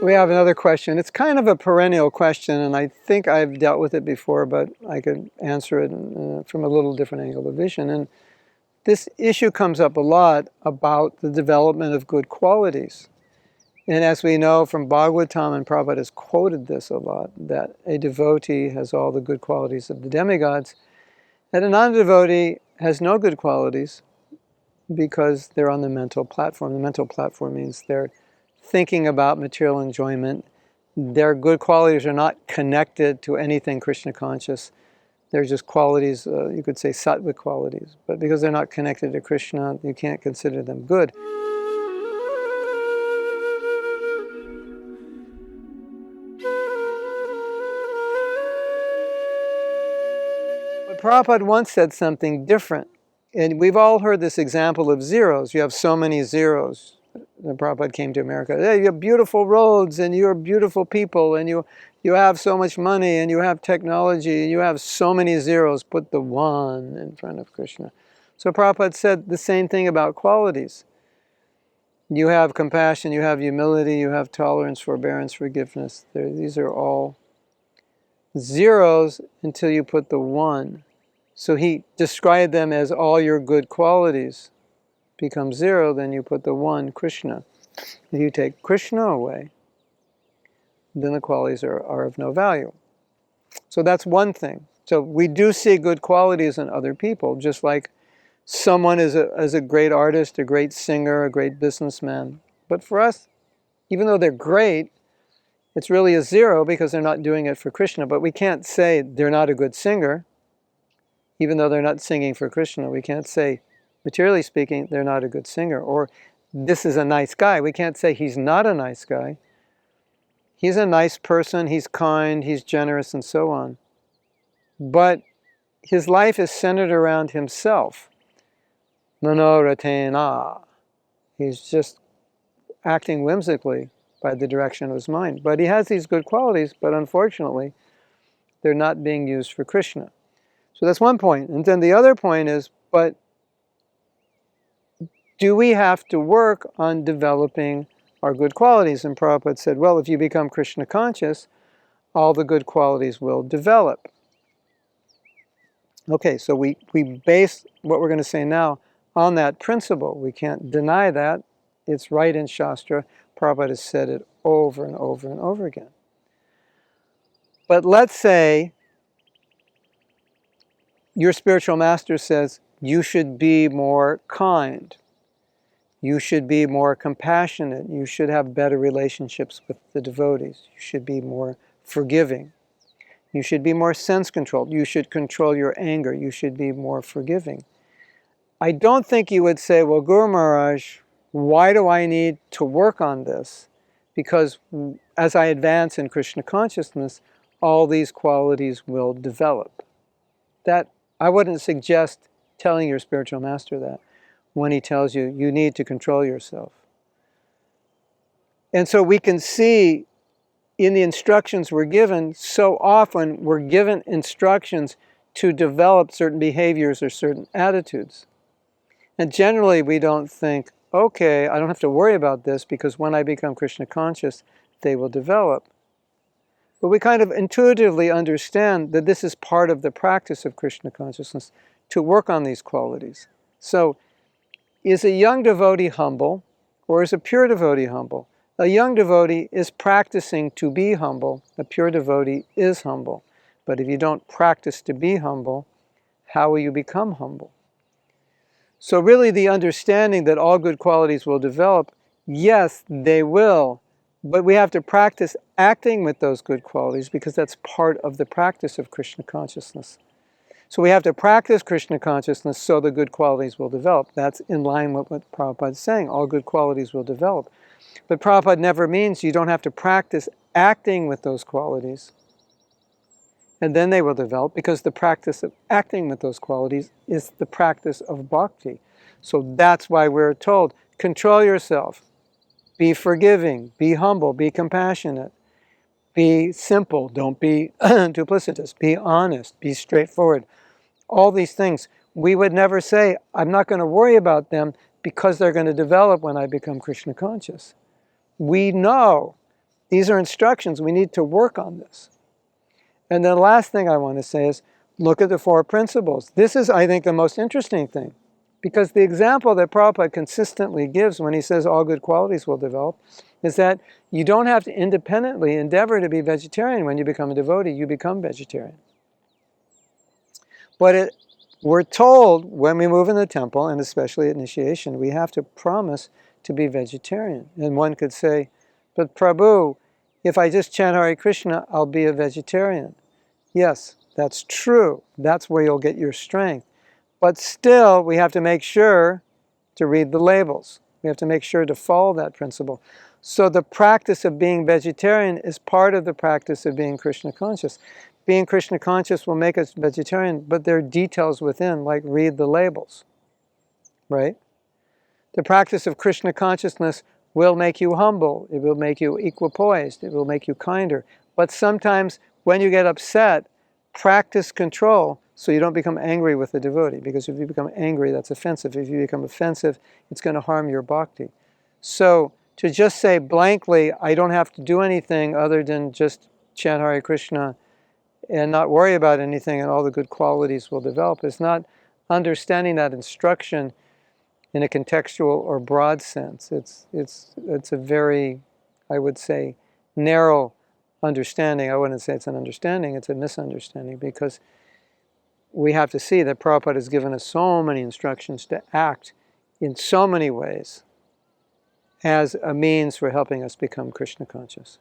We have another question. It's kind of a perennial question, and I think I've dealt with it before, but I could answer it from a little different angle of vision. And this issue comes up a lot about the development of good qualities. And as we know from Bhagavatam, and Prabhupada has quoted this a lot, that a devotee has all the good qualities of the demigods, and a non-devotee has no good qualities because they're on the mental platform. The mental platform means they're thinking about material enjoyment. Their good qualities are not connected to anything Krishna conscious. They're just qualities, you could say sattvic qualities. But because they're not connected to Krishna, you can't consider them good. But Prabhupada once said something different. And we've all heard this example of zeros. You have so many zeros. When Prabhupada came to America, hey, you have beautiful roads, and you're beautiful people, and you have so much money, and you have technology, and you have so many zeros. Put the one in front of Krishna. So Prabhupada said the same thing about qualities. You have compassion, you have humility, you have tolerance, forbearance, forgiveness. These are all zeros until you put the one. So he described them as all your good qualities become zero, then you put the one, Krishna. If you take Krishna away, then the qualities are of no value. So that's one thing. So we do see good qualities in other people, just like someone is a great artist, a great singer, a great businessman. But for us, even though they're great, it's really a zero because they're not doing it for Krishna. But we can't say they're not a good singer, even though they're not singing for Krishna. We can't say, materially speaking, they're not a good singer. Or this is a nice guy. We can't say he's not a nice guy. He's a nice person, he's kind, he's generous, and so on. But his life is centered around himself. Manoratena. He's just acting whimsically by the direction of his mind. But he has these good qualities, but unfortunately, they're not being used for Krishna. So that's one point. And then the other point is, but do we have to work on developing our good qualities? And Prabhupada said, well, if you become Krishna conscious, all the good qualities will develop. Okay, so we base what we're going to say now on that principle. We can't deny that. It's right in Shastra. Prabhupada has said it over and over and over again. But let's say your spiritual master says, you should be more kind. You should be more compassionate. You should have better relationships with the devotees. You should be more forgiving. You should be more sense-controlled. You should control your anger. You should be more forgiving. I don't think you would say, well, Guru Maharaj, why do I need to work on this? Because as I advance in Krishna consciousness, all these qualities will develop. That I wouldn't suggest telling your spiritual master that when he tells you, you need to control yourself. And so we can see in the instructions we're given, so often we're given instructions to develop certain behaviors or certain attitudes. And generally we don't think, okay, I don't have to worry about this because when I become Krishna conscious, they will develop. But we kind of intuitively understand that this is part of the practice of Krishna consciousness, to work on these qualities. So, is a young devotee humble, or is a pure devotee humble? A young devotee is practicing to be humble. A pure devotee is humble. But if you don't practice to be humble, how will you become humble? So really the understanding that all good qualities will develop, yes, they will. But we have to practice acting with those good qualities because that's part of the practice of Krishna consciousness. So we have to practice Krishna consciousness so the good qualities will develop. That's in line with what Prabhupada is saying. All good qualities will develop. But Prabhupada never means you don't have to practice acting with those qualities. And then they will develop, because the practice of acting with those qualities is the practice of bhakti. So that's why we're told, control yourself. Be forgiving. Be humble. Be compassionate. Be simple. Don't be duplicitous. Be honest. Be straightforward. All these things. We would never say, I'm not going to worry about them because they're going to develop when I become Krishna conscious. We know These are instructions. We need to work on this. And the last thing I want to say is, look at the four principles. This is, I think, the most interesting thing. Because the example that Prabhupada consistently gives when he says all good qualities will develop is that you don't have to independently endeavor to be vegetarian when you become a devotee. You become vegetarian. But we're told when we move in the temple, and especially at initiation, we have to promise to be vegetarian. And one could say, but Prabhu, if I just chant Hare Krishna, I'll be a vegetarian. Yes, that's true. That's where you'll get your strength. But still, we have to make sure to read the labels. We have to make sure to follow that principle. So the practice of being vegetarian is part of the practice of being Krishna conscious. Being Krishna conscious will make us vegetarian, but there are details within, like read the labels, right? The practice of Krishna consciousness will make you humble. It will make you equipoised. It will make you kinder. But sometimes when you get upset, practice control so you don't become angry with the devotee. Because if you become angry, that's offensive. If you become offensive, it's going to harm your bhakti. So to just say blankly, I don't have to do anything other than just chant Hare Krishna and not worry about anything and all the good qualities will develop is not understanding that instruction in a contextual or broad sense. It's a very, I would say, narrow understanding. I wouldn't say it's an understanding, it's a misunderstanding, because we have to see that Prabhupada has given us so many instructions to act in so many ways as a means for helping us become Krishna conscious.